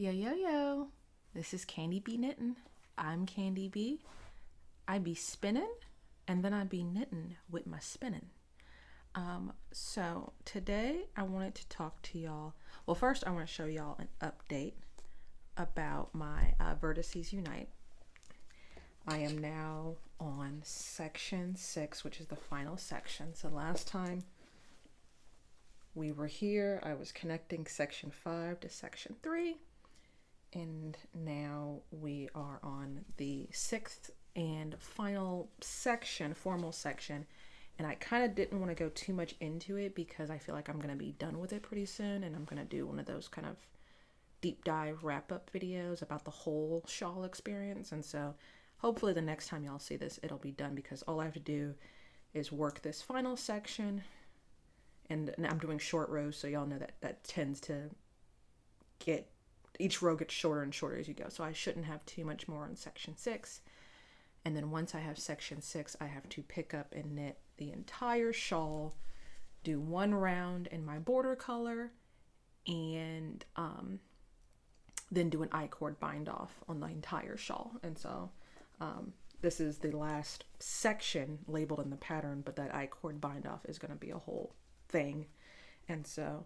Yo, yo, yo. This is candibknittin. I'm Candy B. I be spinning and then I be knitting with my spinning. So today I wanted to talk to y'all. Well, first I want to show y'all an update about my Vertices Unite. I am now on section 6, which is the final section. So last time we were here, I was connecting section 5 to section 3. And now we are on the 6th and final section, formal section. And I kind of didn't want to go too much into it because I feel like I'm going to be done with it pretty soon. And I'm going to do one of those kind of deep dive wrap up videos about the whole shawl experience. And so hopefully the next time y'all see this, it'll be done because all I have to do is work this final section. And I'm doing short rows, so y'all know that tends to get, each row gets shorter and shorter as you go. So I shouldn't have too much more on section 6. And then once I have section 6, I have to pick up and knit the entire shawl, do one round in my border color, and then do an I-cord bind off on the entire shawl. And so this is the last section labeled in the pattern, but that I-cord bind off is going to be a whole thing. And so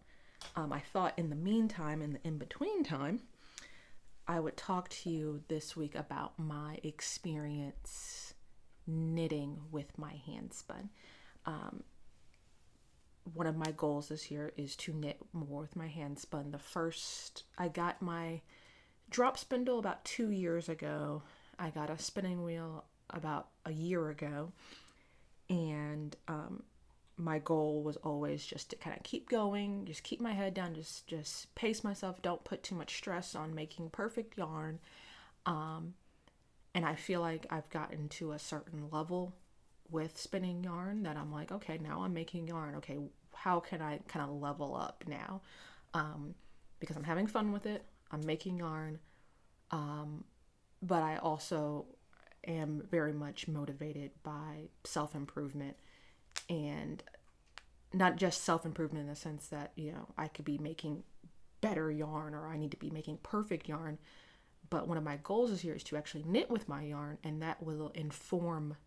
I thought in the meantime, in the in-between time, I would talk to you this week about my experience knitting with my handspun. One of my goals this year is to knit more with my handspun. I got my drop spindle about 2 years ago. I got a spinning wheel about a year ago. And my goal was always just to kind of keep going, just keep my head down, just pace myself, don't put too much stress on making perfect yarn. And I feel like I've gotten to a certain level with spinning yarn that I'm like, okay, now I'm making yarn. Okay, how can I kind of level up now? Because I'm having fun with it. I'm making yarn. But I also am very much motivated by self-improvement. And not just self-improvement in the sense that, I could be making better yarn or I need to be making perfect yarn. But one of my goals this year is to actually knit with my yarn, and that will inform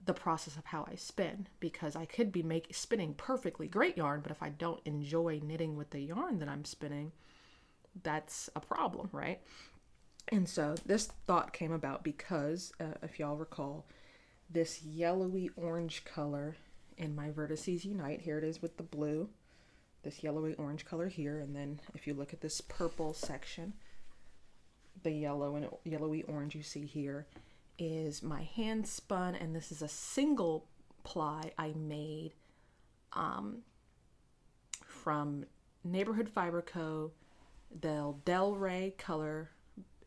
the process of how I spin, because I could be spinning perfectly great yarn, but if I don't enjoy knitting with the yarn that I'm spinning, that's a problem, right? And so this thought came about because, if y'all recall, this yellowy orange color in my Vertices Unite, here it is with the blue, this yellowy orange color here, and then if you look at this purple section, the yellow and yellowy orange you see here is my hand spun, and this is a single ply I made from Neighborhood Fiber Co. The Del Rey color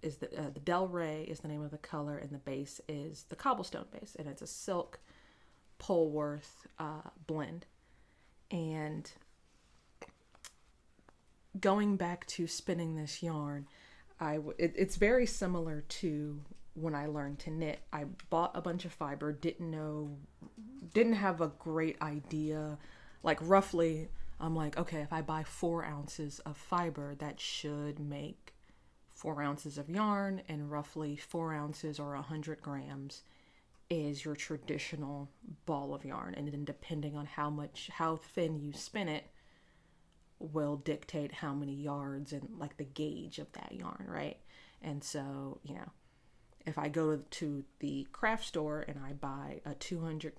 is the Del Rey is the name of the color, and the base is the Cobblestone base, and it's a silk Polworth blend. And going back to spinning this yarn, it's very similar to when I learned to knit. I bought a bunch of fiber, didn't have a great idea. Like roughly, I'm like, okay, if I buy 4 ounces of fiber, that should make 4 ounces of yarn, and roughly 4 ounces or 100 grams is your traditional ball of yarn. And then depending on how thin you spin it will dictate how many yards and like the gauge of that yarn, right? And so, if I go to the craft store and I buy a 100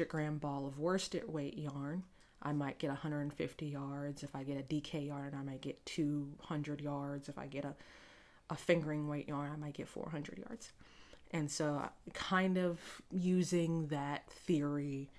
gram ball of worsted weight yarn, I might get 150 yards. If I get a DK yarn, I might get 200 yards. If I get a fingering weight yarn, I might get 400 yards. And so kind of using that theory,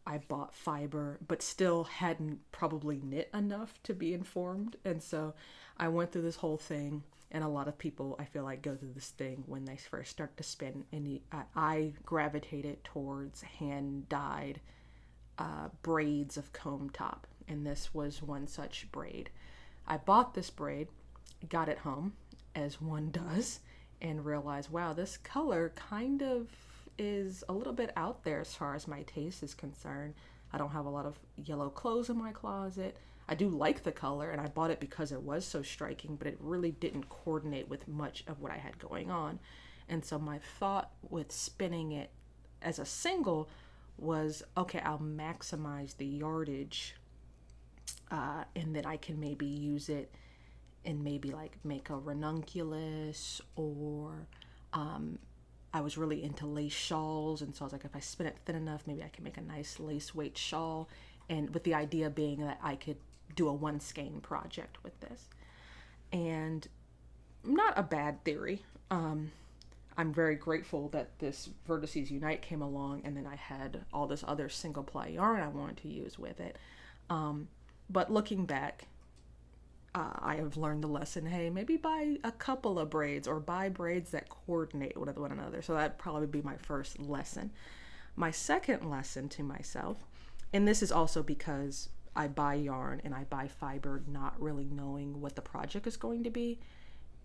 I bought fiber, but still hadn't probably knit enough to be informed. And so I went through this whole thing, and a lot of people, I feel like, go through this thing when they first start to spin. And I gravitated towards hand-dyed braids of comb top, and this was one such braid. I bought this braid, got it home, as one does, and realized, wow, this color kind of is a little bit out there as far as my taste is concerned. I don't have a lot of yellow clothes in my closet. I do like the color, and I bought it because it was so striking, but it really didn't coordinate with much of what I had going on. And so my thought with spinning it as a single was, okay, I'll maximize the yardage, and then I can maybe use it and maybe like make a ranunculus, or I was really into lace shawls, and so I was like, if I spin it thin enough, maybe I can make a nice lace weight shawl, and with the idea being that I could do a one skein project with this. And not a bad theory. I'm very grateful that this Vertices Unite came along, and then I had all this other single ply yarn I wanted to use with it. But looking back, I have learned the lesson, hey, maybe buy a couple of braids, or buy braids that coordinate with one another. So that'd probably be my first lesson. My second lesson to myself, and this is also because I buy yarn and I buy fiber not really knowing what the project is going to be,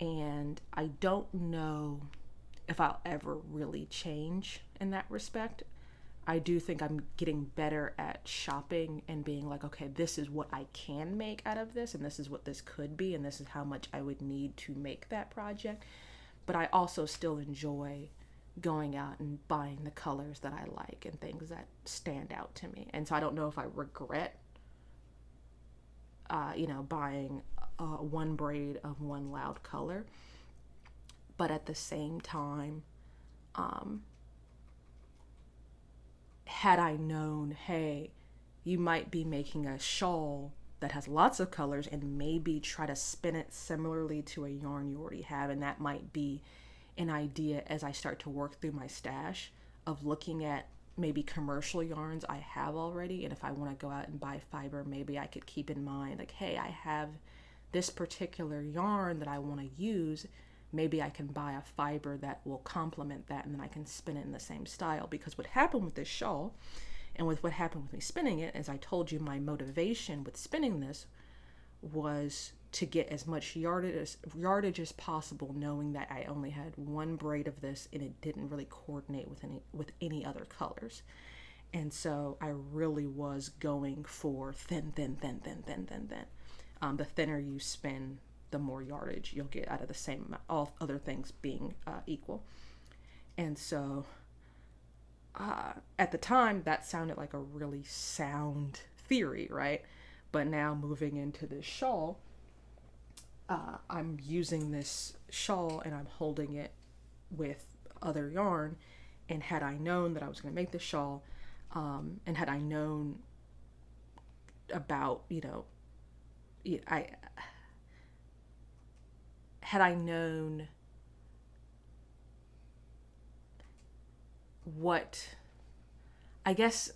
and I don't know if I'll ever really change in that respect. I do think I'm getting better at shopping and being like, okay, this is what I can make out of this, and this is what this could be, and this is how much I would need to make that project. But I also still enjoy going out and buying the colors that I like and things that stand out to me. And so I don't know if I regret, buying one braid of one loud color. But at the same time, had I known, hey, you might be making a shawl that has lots of colors, and maybe try to spin it similarly to a yarn you already have, and that might be an idea as I start to work through my stash of looking at maybe commercial yarns I have already, and if I want to go out and buy fiber, maybe I could keep in mind, like, hey, I have this particular yarn that I want to use. Maybe I can buy a fiber that will complement that, and then I can spin it in the same style. Because what happened with this shawl, and with what happened with me spinning it, as I told you, my motivation with spinning this was to get as much yardage as possible, knowing that I only had one braid of this and it didn't really coordinate with any other colors. And so I really was going for thin. The thinner you spin, the more yardage you'll get out of the same amount, all other things being equal. And so at the time, that sounded like a really sound theory, right? But now moving into this shawl, I'm using this shawl and I'm holding it with other yarn. And had I known that I was going to make this shawl, and had I known about, had I known what, I guess,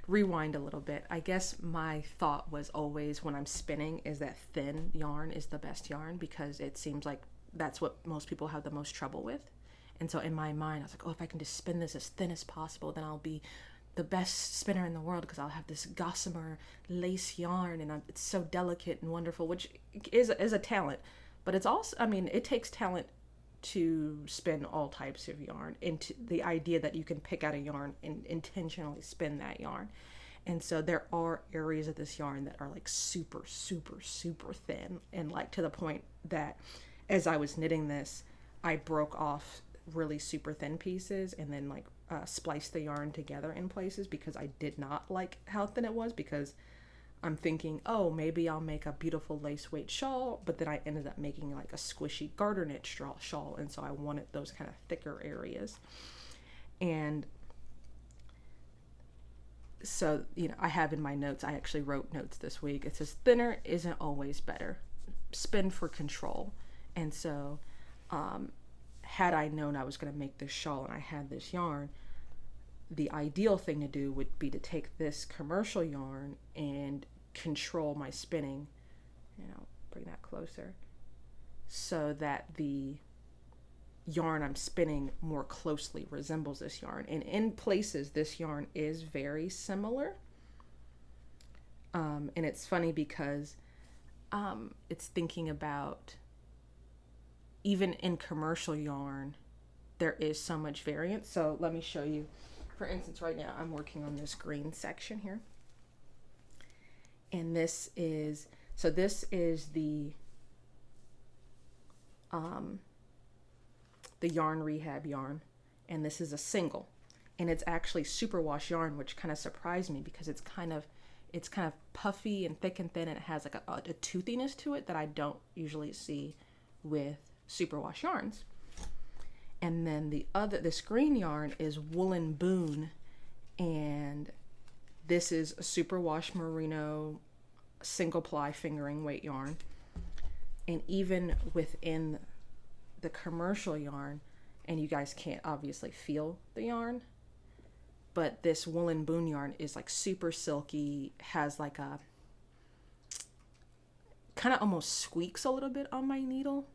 rewind a little bit. I guess my thought was always when I'm spinning is that thin yarn is the best yarn, because it seems like that's what most people have the most trouble with. And so in my mind, I was like, oh, if I can just spin this as thin as possible, then I'll be the best spinner in the world, because I'll have this gossamer lace yarn, and it's so delicate and wonderful, which is a talent. But it's also, it takes talent to spin all types of yarn, into the idea that you can pick out a yarn and intentionally spin that yarn. And so there are areas of this yarn that are like super, super, super thin, and like to the point that as I was knitting this, I broke off really super thin pieces and then spliced the yarn together in places, because I did not like how thin it was, because I'm thinking, oh, maybe I'll make a beautiful lace weight shawl, but then I ended up making like a squishy garter knit shawl, and so I wanted those kind of thicker areas. And so, I have in my notes, I actually wrote notes this week. It says, thinner isn't always better. Spin for control. And so, had I known I was going to make this shawl and I had this yarn, the ideal thing to do would be to take this commercial yarn and control my spinning, bring that closer, so that the yarn I'm spinning more closely resembles this yarn. And in places, this yarn is very similar. And it's funny because it's thinking about, even in commercial yarn, there is so much variance. So let me show you. For instance, right now I'm working on this green section here. And this is the yarn Rehab yarn, and this is a single, and it's actually superwash yarn, which kind of surprised me because it's kind of puffy and thick and thin, and it has like a toothiness to it that I don't usually see with superwash yarns. And then this green yarn is Woolen Boon, and this is a superwash merino single ply fingering weight yarn. And even within the commercial yarn, and you guys can't obviously feel the yarn, but this Woolen Boon yarn is like super silky, has like a kind of almost squeaks a little bit on my needle.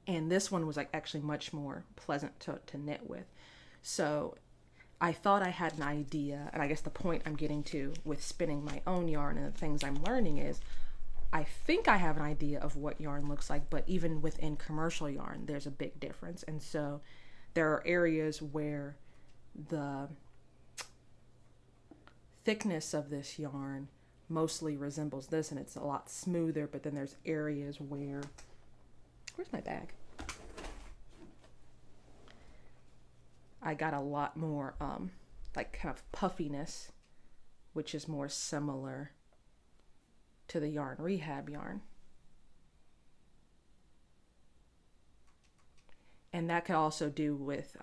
And this one was like actually much more pleasant to knit with. So I thought I had an idea, and I guess the point I'm getting to with spinning my own yarn and the things I'm learning is I think I have an idea of what yarn looks like, but even within commercial yarn, there's a big difference. And so there are areas where the thickness of this yarn mostly resembles this, and it's a lot smoother, but then there's areas where, where's my bag? I got a lot more like kind of puffiness, which is more similar to the yarn Rehab yarn. And that could also do with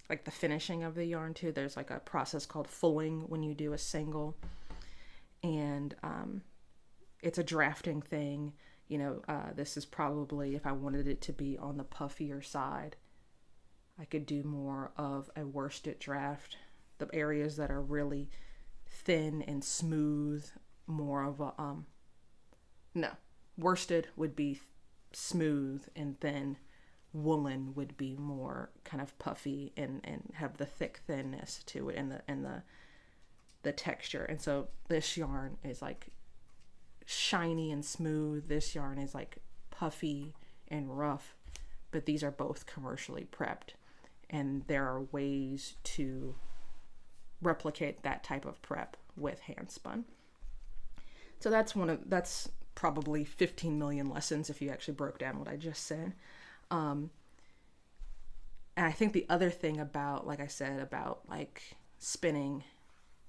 like the finishing of the yarn too. There's like a process called fulling when you do a single, and it's a drafting thing. You know, this is probably, if I wanted it to be on the puffier side, I could do more of a worsted draft. The areas that are really thin and smooth, more of a no, worsted would be smooth, and then woolen would be more kind of puffy and have the thick thinness to it, and the texture. And so this yarn is like shiny and smooth. This yarn is like puffy and rough, but these are both commercially prepped, and there are ways to replicate that type of prep with Handspun. So that's probably 15 million lessons if you actually broke down what I just said. And I think the other thing about, like I said, about like spinning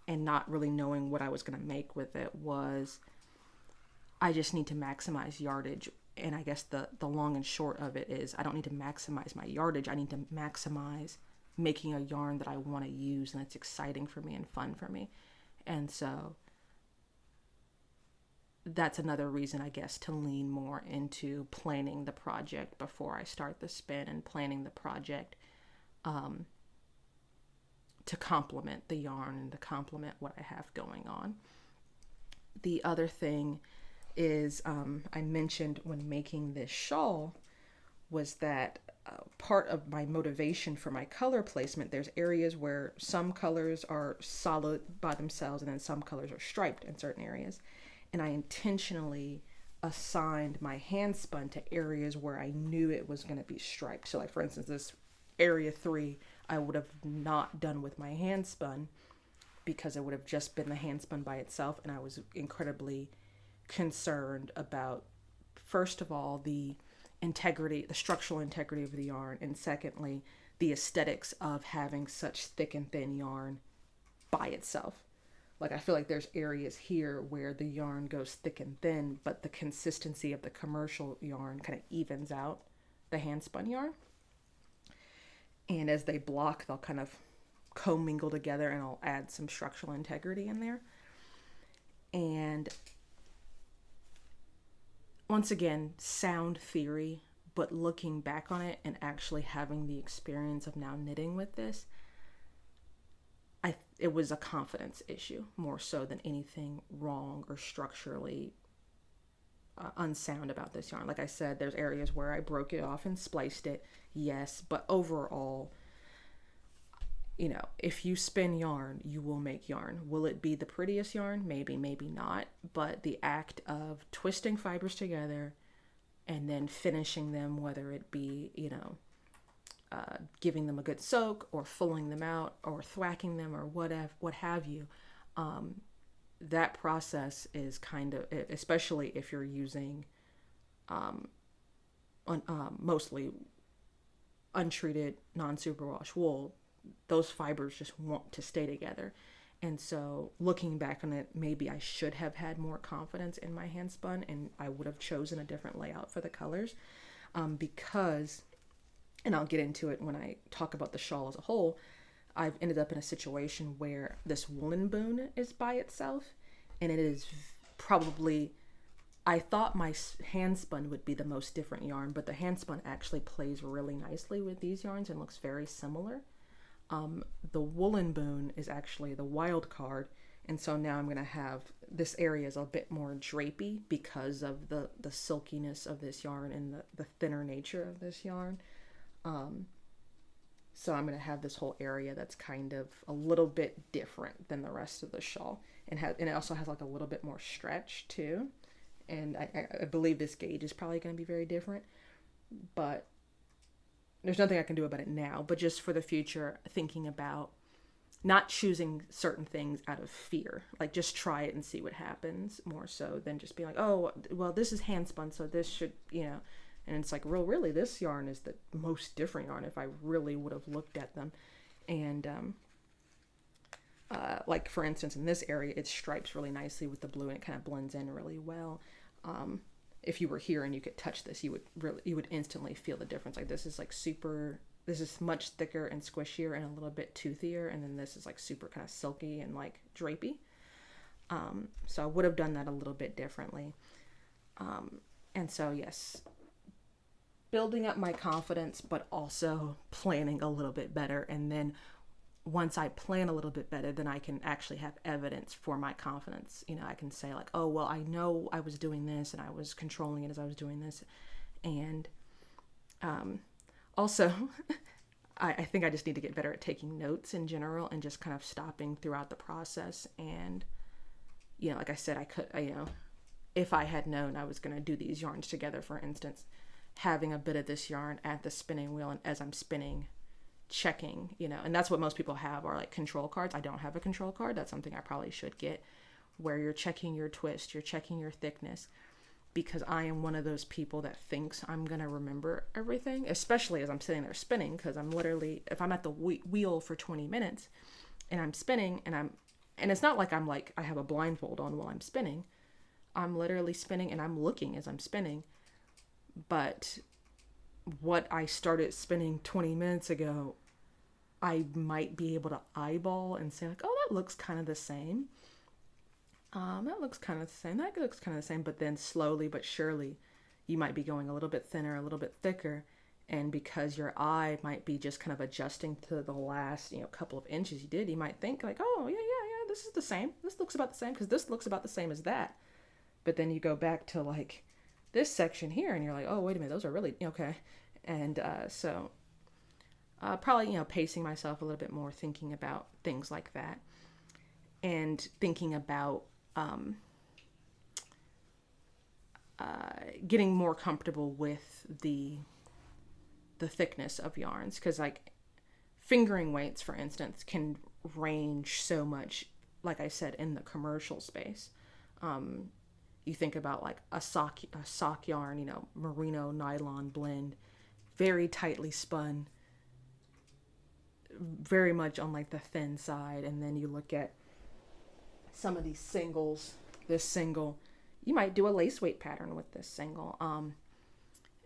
and not really knowing what I was going to make with it was I just need to maximize yardage. And I guess the long and short of it is I don't need to maximize my yardage. I need to maximize making a yarn that I want to use and that's exciting for me and fun for me. And so that's another reason, I guess, to lean more into planning the project before I start the spin, and planning the project to complement the yarn and to complement what I have going on. The other thing is I mentioned when making this shawl was that part of my motivation for my color placement, there's areas where some colors are solid by themselves and then some colors are striped in certain areas. And I intentionally assigned my Handspun to areas where I knew it was going to be striped. So like, for instance, this area 3, I would have not done with my Handspun because it would have just been the Handspun by itself. And I was incredibly concerned about, first of all, the structural integrity of the yarn, and secondly, the aesthetics of having such thick and thin yarn by itself. Like, I feel like there's areas here where the yarn goes thick and thin, but the consistency of the commercial yarn kind of evens out the Handspun yarn. And as they block, they'll kind of commingle together, and I'll add some structural integrity in there. And once again, sound theory, but looking back on it and actually having the experience of now knitting with this, it was a confidence issue more so than anything wrong or structurally unsound about this yarn. Like I said, there's areas where I broke it off and spliced it, yes, but overall, you know, if you spin yarn, you will make yarn. Will it be the prettiest yarn? Maybe, maybe not. But the act of twisting fibers together and then finishing them, whether it be, you know, giving them a good soak or fulling them out or thwacking them or what have you, that process is kind of, especially if you're using mostly untreated non-superwash wool, those fibers just want to stay together. And so looking back on it, maybe I should have had more confidence in my hand spun, and I would have chosen a different layout for the colors, because, and I'll get into it when I talk about the shawl as a whole, I've ended up in a situation where this woolen Boon is by itself, and it is probably, I thought my hand spun would be the most different yarn, but the hand spun actually plays really nicely with these yarns and looks very similar. The woolen Boon is actually the wild card, and so now I'm going to have, this area is a bit more drapey because of the silkiness of this yarn and the thinner nature of this yarn. So I'm going to have this whole area that's kind of a little bit different than the rest of the shawl, and it also has like a little bit more stretch too. And I believe this gauge is probably going to be very different, but there's nothing I can do about it now. But just for the future, thinking about not choosing certain things out of fear, like just try it and see what happens, more so than just be like, oh, well, this is hand spun, so this should, and it's like, really, this yarn is the most different yarn if I really would have looked at them. And like for instance, in this area, it stripes really nicely with the blue and it kind of blends in really well. If you were here and you could touch this, you would instantly feel the difference. Like this is this is much thicker and squishier and a little bit toothier. And then this is like super kind of silky and like drapey. So I would have done that a little bit differently. And so yes, building up my confidence, but also planning a little bit better. And then once I plan a little bit better, then I can actually have evidence for my confidence. I can say like, oh, well, I know I was doing this and I was controlling it as I was doing this. And also, I think I just need to get better at taking notes in general and just kind of stopping throughout the process. And, like I said, if I had known I was going to do these yarns together, for instance, having a bit of this yarn at the spinning wheel and as I'm spinning, checking, and that's what most people have are like control cards. I don't have a control card. That's something I probably should get, where you're checking your twist, you're checking your thickness, because I am one of those people that thinks I'm going to remember everything, especially as I'm sitting there spinning, because I'm literally, if I'm at the wheel for 20 minutes and I'm spinning and it's not like I have a blindfold on while I'm spinning. I'm literally spinning and I'm looking as I'm spinning. But what I started spinning 20 minutes ago, I might be able to eyeball and say like, oh, that looks kind of the same. That looks kind of the same. That looks kind of the same. But then slowly but surely, you might be going a little bit thinner, a little bit thicker. And because your eye might be just kind of adjusting to the last, couple of inches you did, you might think like, oh, yeah, this is the same. This looks about the same because this looks about the same as that. But then you go back to like this section here and you're like, oh, wait a minute, those are really, okay. And so probably, pacing myself a little bit more, thinking about things like that, and thinking about getting more comfortable with the thickness of yarns, because like fingering weights, for instance, can range so much. Like I said, in the commercial space, you think about like a sock yarn, merino nylon blend, very tightly spun, very much on like the thin side. And then you look at some of these singles, this single, you might do a lace weight pattern with this single.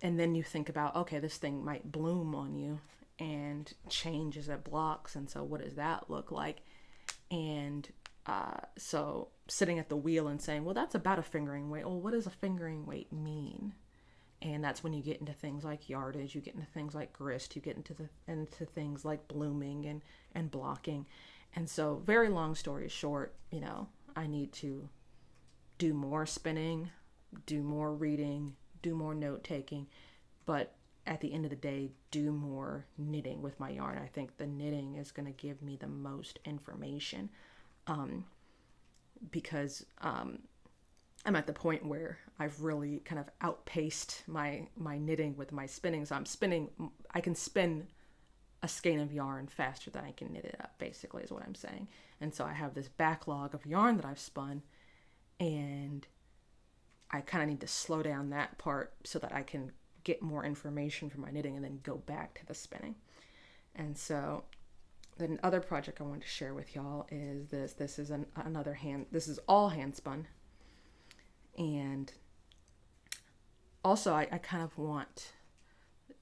And then you think about, okay, this thing might bloom on you and change as it blocks. And so what does that look like? And so sitting at the wheel and saying, well, that's about a fingering weight. Well, what does a fingering weight mean? And that's when you get into things like yardage, you get into things like grist, you get into things like blooming and blocking. And so very long story short, I need to do more spinning, do more reading, do more note taking, but at the end of the day, do more knitting with my yarn. I think the knitting is going to give me the most information, because I'm at the point where I've really kind of outpaced my knitting with my spinning. So I'm spinning, I can spin a skein of yarn faster than I can knit it up, basically, is what I'm saying. And so I have this backlog of yarn that I've spun, and I kind of need to slow down that part so that I can get more information from my knitting and then go back to the spinning. And so the other project I wanted to share with y'all is this. This is this is all hand spun. And also I kind of want,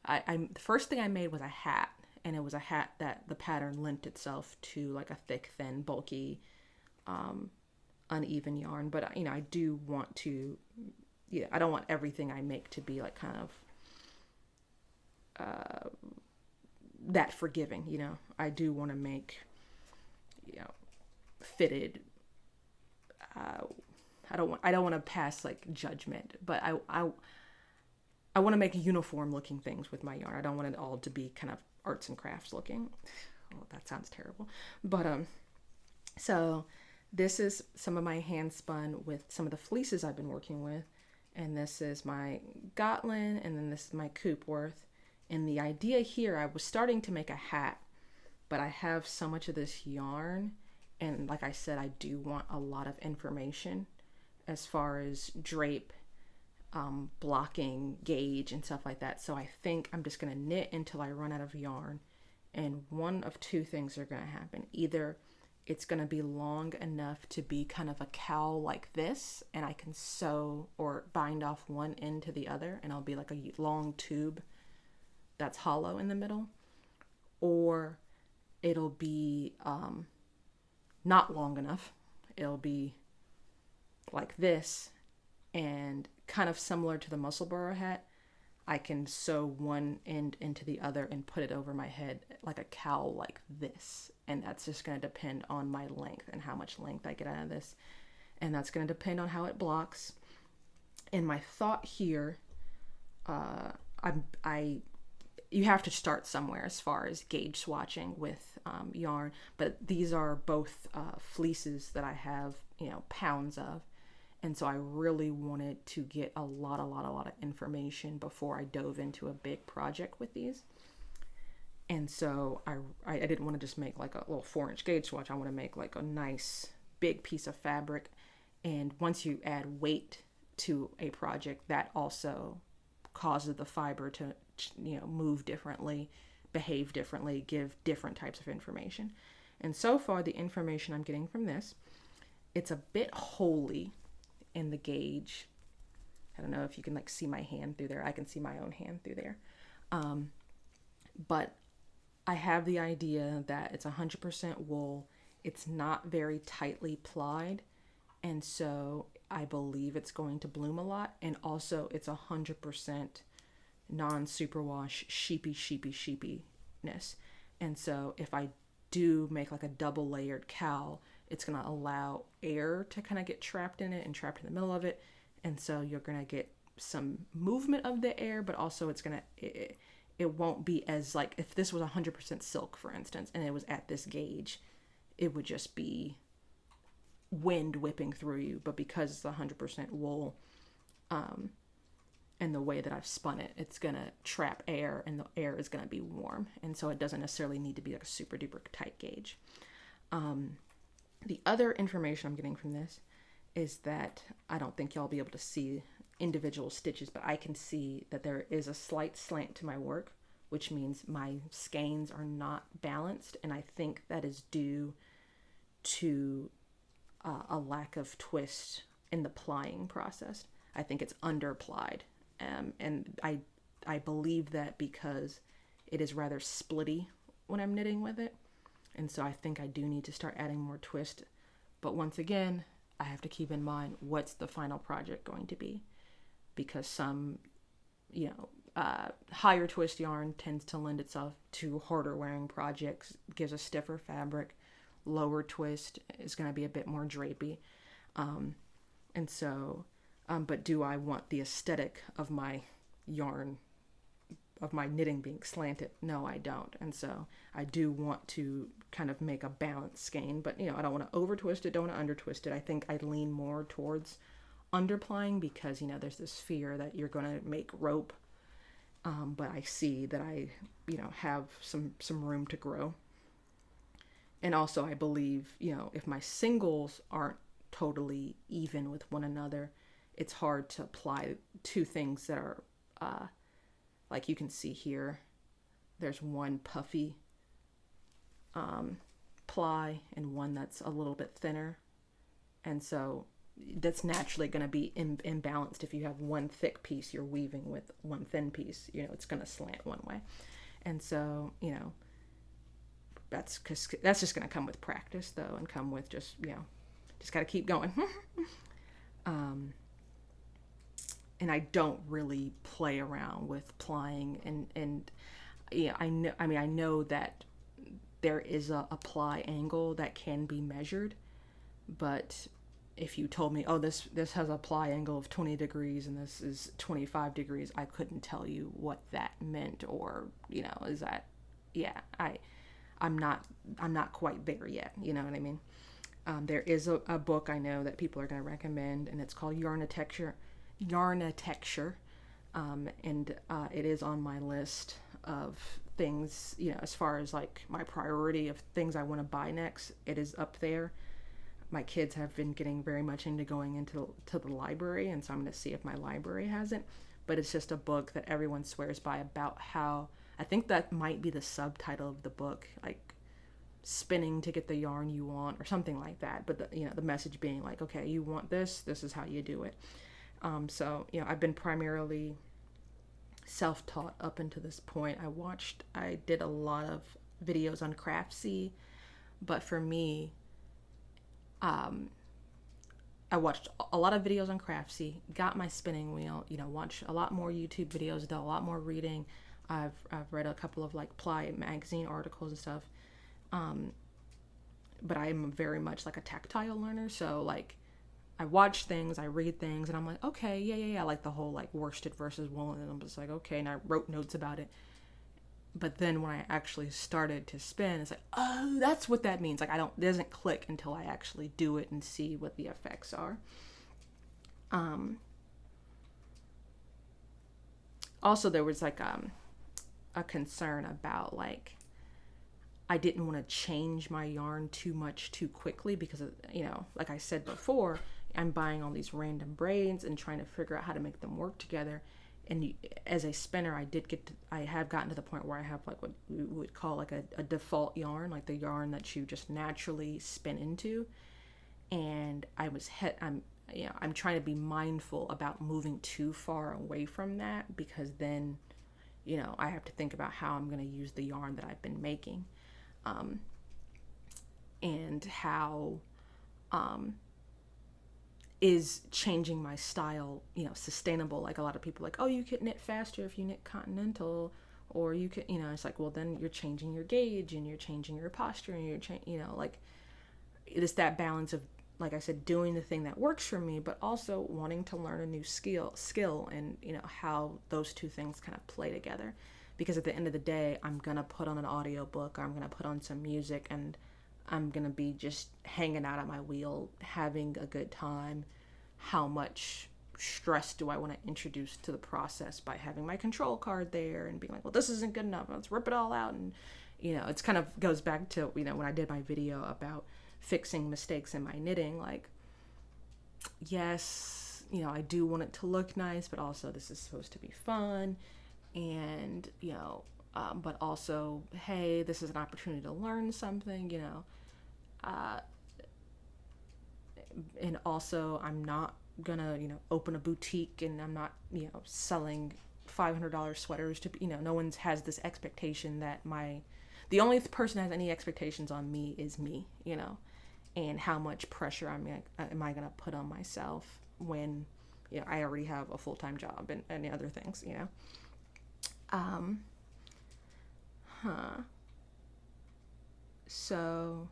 the first thing I made was a hat, and it was a hat that the pattern lent itself to like a thick, thin, bulky, uneven yarn. But I do want to, I don't want everything I make to be like kind of that forgiving. I do want to make fitted. I don't want to pass like judgment, but I want to make uniform looking things with my yarn. I don't want it all to be kind of arts and crafts looking. Oh, that sounds terrible. But so this is some of my hand spun with some of the fleeces I've been working with, and this is my Gotland, and then this is my Coopworth. And the idea here, I was starting to make a hat, but I have so much of this yarn, and like I said, I do want a lot of information as far as drape, blocking, gauge, and stuff like that. So I think I'm just going to knit until I run out of yarn, and one of two things are going to happen. Either it's going to be long enough to be kind of a cowl like this, and I can sew or bind off one end to the other, and it'll be like a long tube that's hollow in the middle, or it'll be not long enough. It'll be like this, and kind of similar to the muscle burrow hat, I can sew one end into the other and put it over my head like a cowl like this. And that's just going to depend on my length and how much length I get out of this. And that's going to depend on how it blocks. And my thought here, you have to start somewhere as far as gauge swatching with yarn, but these are both fleeces that I have, pounds of. And so I really wanted to get a lot of information before I dove into a big project with these. And so I didn't want to just make like a little 4-inch gauge swatch. I want to make like a nice big piece of fabric. And once you add weight to a project, that also causes the fiber to, move differently, behave differently, give different types of information. And so far, the information I'm getting from this, it's a bit holy in the gauge. I don't know if you can like see my hand through there. I can see my own hand through there. But I have the idea that it's 100% wool. It's not very tightly plied. And so I believe it's going to bloom a lot. And also it's 100% non-superwash sheepiness. And so if I do make like a double layered cowl, it's going to allow air to kind of get trapped in it and trapped in the middle of it. And so you're going to get some movement of the air, but also it's going to, it won't be as like, if this was 100% silk, for instance, and it was at this gauge, it would just be wind whipping through you. But because it's 100% wool, and the way that I've spun it, it's going to trap air, and the air is going to be warm. And so it doesn't necessarily need to be like a super duper tight gauge. The other information I'm getting from this is that I don't think y'all will be able to see individual stitches, but I can see that there is a slight slant to my work, which means my skeins are not balanced. And I think that is due to a lack of twist in the plying process. I think it's underplied. And I believe that because it is rather splitty when I'm knitting with it. And so I think I do need to start adding more twist. But once again, I have to keep in mind what's the final project going to be. Because some, higher twist yarn tends to lend itself to harder wearing projects, gives a stiffer fabric. Lower twist is going to be a bit more drapey. And so, but do I want the aesthetic of my yarn, of my knitting being slanted? No, I don't. And so I do want to kind of make a balanced skein, but I don't want to over twist it, don't want to under twist it. I think I lean more towards underplying because there's this fear that you're going to make rope But I see that I, have some room to grow. And also I believe, if my singles aren't totally even with one another, it's hard to apply two things that are, like you can see here, there's one puffy ply and one that's a little bit thinner. And so that's naturally going to be imbalanced. If you have one thick piece you're weaving with one thin piece, it's going to slant one way. And so, that's just going to come with practice, though, and come with just got to keep going. And I don't really play around with plying, and I know that there is a ply angle that can be measured, but if you told me, oh, this has a ply angle of 20 degrees and this is 25 degrees, I couldn't tell you what that meant, or is that, I'm not quite there yet. You know what I mean? There is a book I know that people are going to recommend, and it's called Yarnitecture, and it is on my list of things, as far as like my priority of things I want to buy next. It is up there. My kids have been getting very much into going into the library, and so I'm going to see if my library has it. But it's just a book that everyone swears by about how, I think that might be the subtitle of the book, like spinning to get the yarn you want or something like that. But the message being like, okay, you want this is how you do it. So I've been primarily self-taught up until this point. I did a lot of videos on Craftsy, but for me, I watched a lot of videos on Craftsy, got my spinning wheel, watched a lot more YouTube videos, did a lot more reading. I've read a couple of like Ply magazine articles and stuff. But I'm very much like a tactile learner. So like I watch things, I read things, and I'm like, okay, yeah. Like the whole like worsted versus woolen. And I'm just like, okay. And I wrote notes about it. But then when I actually started to spin, it's like, oh, that's what that means. Like it doesn't click until I actually do it and see what the effects are. Also, there was like a concern about like, I didn't want to change my yarn too much too quickly because of, like I said before, I'm buying all these random braids and trying to figure out how to make them work together. And as a spinner, I have gotten to the point where I have like what we would call like a default yarn, like the yarn that you just naturally spin into. And I'm trying to be mindful about moving too far away from that, because then, I have to think about how I'm going to use the yarn that I've been making. And how is changing my style, sustainable. Like a lot of people like, oh, you could knit faster if you knit continental, or you could, it's like, well, then you're changing your gauge and you're changing your posture and you're like it's that balance of, like I said, doing the thing that works for me, but also wanting to learn a new skill and, how those two things kind of play together. Because at the end of the day, I'm going to put on an audiobook, or I'm going to put on some music, and I'm going to be just hanging out at my wheel, having a good time. How much stress do I want to introduce to the process by having my control card there and being like, well, this isn't good enough, let's rip it all out. And, it's kind of goes back to, when I did my video about fixing mistakes in my knitting, like, yes, I do want it to look nice, but also this is supposed to be fun. And, but also, hey, this is an opportunity to learn something, and also I'm not gonna, open a boutique, and I'm not, selling $500 sweaters to, no one's has this expectation that the only person that has any expectations on me is me, and how much pressure am I gonna put on myself when, I already have a full-time job and other things, So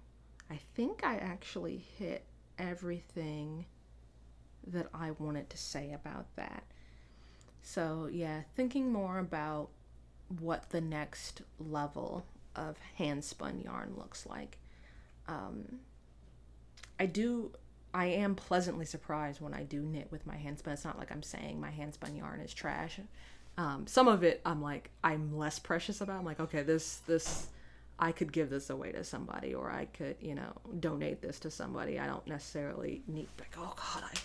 I think I actually hit everything that I wanted to say about that. So yeah, thinking more about what the next level of handspun yarn looks like. I am pleasantly surprised when I do knit with my handspun. It's not like I'm saying my handspun yarn is trash. Some of it I'm like, I'm less precious about. I'm like, okay, this I could give this away to somebody, or I could, donate this to somebody. I don't necessarily need, like, oh God,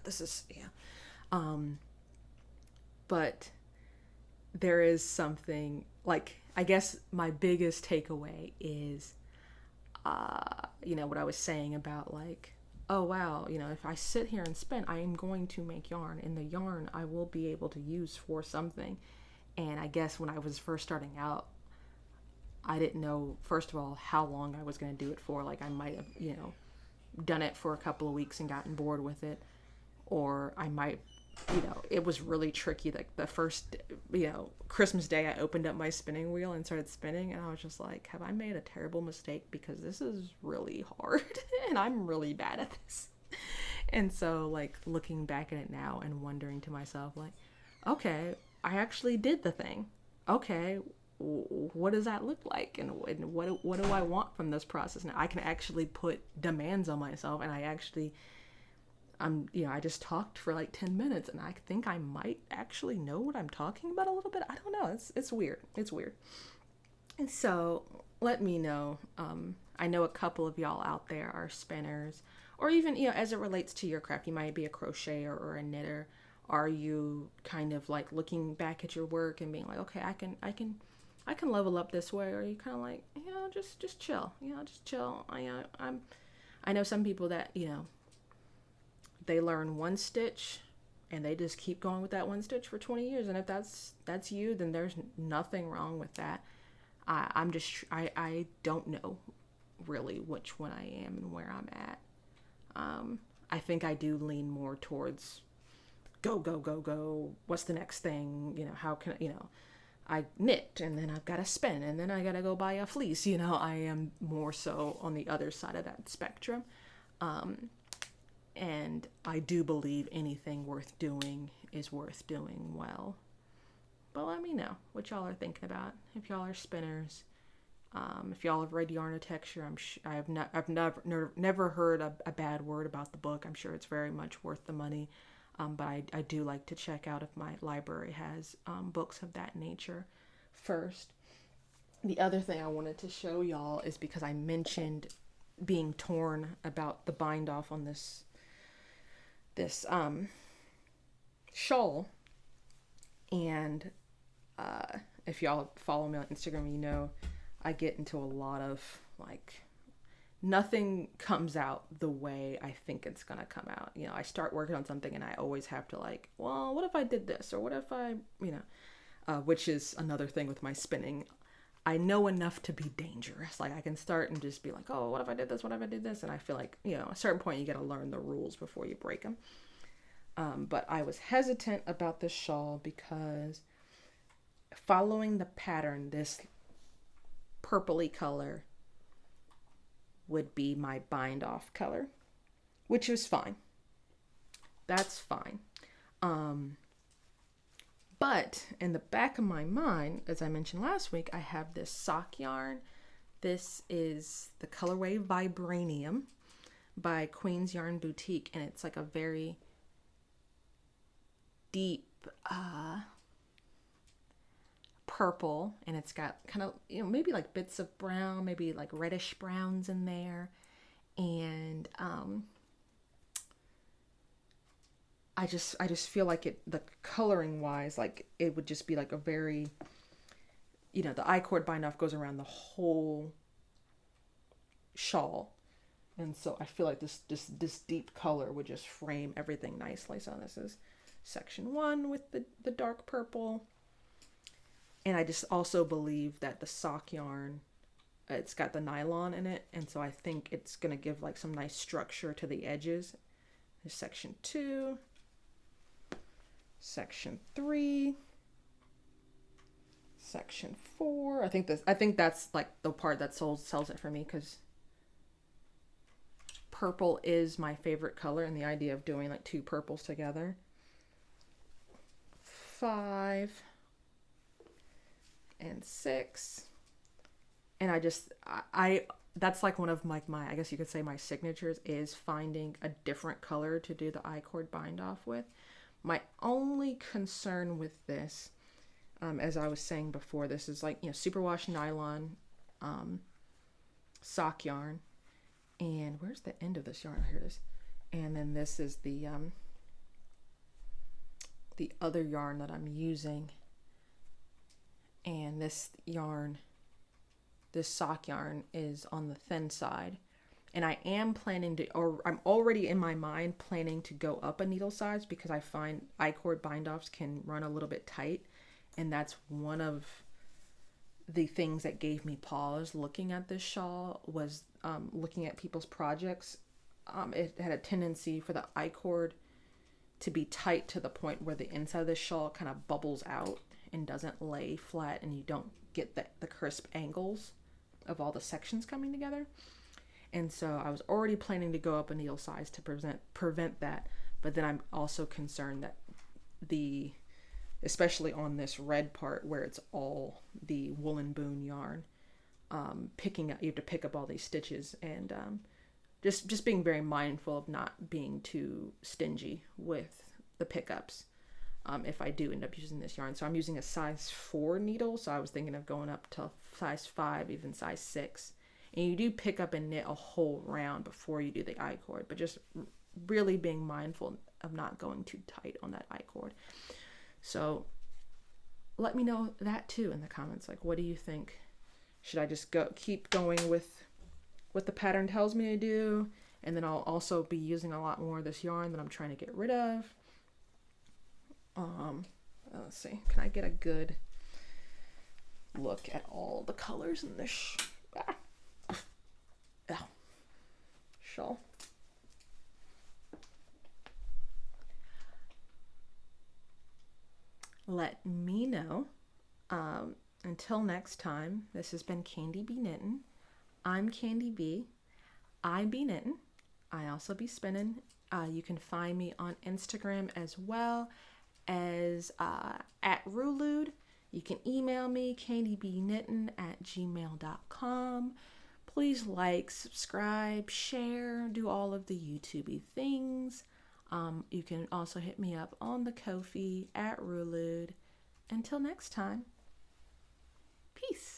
this is, yeah. But there is something, like, I guess my biggest takeaway is, what I was saying about, like, oh wow, if I sit here and spin, I am going to make yarn, and the yarn I will be able to use for something. And I guess when I was first starting out, I didn't know, first of all, how long I was going to do it for. Like, I might have, done it for a couple of weeks and gotten bored with it. Or I might, it was really tricky. Like, the first, Christmas Day, I opened up my spinning wheel and started spinning. And I was just like, have I made a terrible mistake? Because this is really hard. And I'm really bad at this. And so, like, looking back at it now and wondering to myself, like, okay, I actually did the thing. Okay, what does that look like, and what do I want from this process? Now I can actually put demands on myself, and I just talked for like 10 minutes, and I think I might actually know what I'm talking about a little bit. I don't know. It's weird. And so let me know. I know a couple of y'all out there are spinners, or even, as it relates to your craft, you might be a crocheter or a knitter. Are you kind of like looking back at your work and being like, okay, I can level up this way? Or are you kind of like, just chill, just chill. I know some people that, they learn one stitch and they just keep going with that one stitch for 20 years. And if that's you, then there's nothing wrong with that. I don't know really which one I am and where I'm at. I think I do lean more towards go. What's the next thing? How can, I knit, and then I've got to spin, and then I got to go buy a fleece. I am more so on the other side of that spectrum. And I do believe anything worth doing is worth doing well. But let me know what y'all are thinking about. If y'all are spinners, if y'all have read Yarn of Texture, I've never heard a bad word about the book. I'm sure it's very much worth the money. But I do like to check out if my library has books of that nature first. The other thing I wanted to show y'all is because I mentioned being torn about the bind off on this shawl. And if y'all follow me on Instagram, I get into a lot of, like, nothing comes out the way I think it's gonna come out. I start working on something and I always have to, like, well, what if I did this? Or what if I, which is another thing with my spinning. I know enough to be dangerous. Like, I can start and just be like, oh, what if I did this? What if I did this? And I feel like, at a certain point you gotta learn the rules before you break them. But I was hesitant about this shawl because following the pattern, this purpley color would be my bind off color, which is fine. That's fine. But in the back of my mind, as I mentioned last week, I have this sock yarn. This is the colorway Vibranium by Queen's Yarn Boutique, and it's like a very deep purple, and it's got kind of, maybe like bits of brown, maybe like reddish browns in there. And I just feel like the coloring wise, like it would just be like a very, the I-cord bind off goes around the whole shawl. And so I feel like this deep color would just frame everything nicely. So this is section 1 with the dark purple. And I just also believe that the sock yarn, it's got the nylon in it. And so I think it's going to give like some nice structure to the edges. There's section 2, section 3, section 4. I think that's like the part that sells it for me, because purple is my favorite color, and the idea of doing like 2 purples together. 5 and 6. And I that's like one of my I guess you could say my signatures, is finding a different color to do the I-cord bind off with. My only concern with this As I was saying before, this is like, superwash nylon sock yarn. And where's the end of this yarn? Here it is. And then this is the other yarn that I'm using. And this sock yarn is on the thin side. And I am planning to, or I'm already in my mind planning to go up a needle size, because I find I-cord bind-offs can run a little bit tight. And that's one of the things that gave me pause looking at this shawl, was looking at people's projects. It had a tendency for the I-cord to be tight to the point where the inside of the shawl kind of bubbles out and doesn't lay flat, and you don't get the crisp angles of all the sections coming together. And so I was already planning to go up a needle size to prevent that. But then I'm also concerned that especially on this red part where it's all the Woolen Boon yarn, you have to pick up all these stitches, and just being very mindful of not being too stingy with the pickups if I do end up using this yarn. So I'm using a size 4 needle, so I was thinking of going up to size 5, even size 6. And you do pick up and knit a whole round before you do the I-cord, but just really being mindful of not going too tight on that I-cord. So let me know that too in the comments. Like, what do you think? Should I just keep going with what the pattern tells me to do? And then I'll also be using a lot more of this yarn that I'm trying to get rid of. Let's see. Can I get a good look at all the colors in this shawl? Let me know. Until next time, this has been Candy Bee Knittin'. I'm Candy Bee. I be knitting. I also be spinning. You can find me on Instagram as well as at Rulude. You can email me, candybknittin@gmail.com. Please like, subscribe, share, do all of the YouTubey things. You can also hit me up on the Ko-fi at Rulude. Until next time, peace.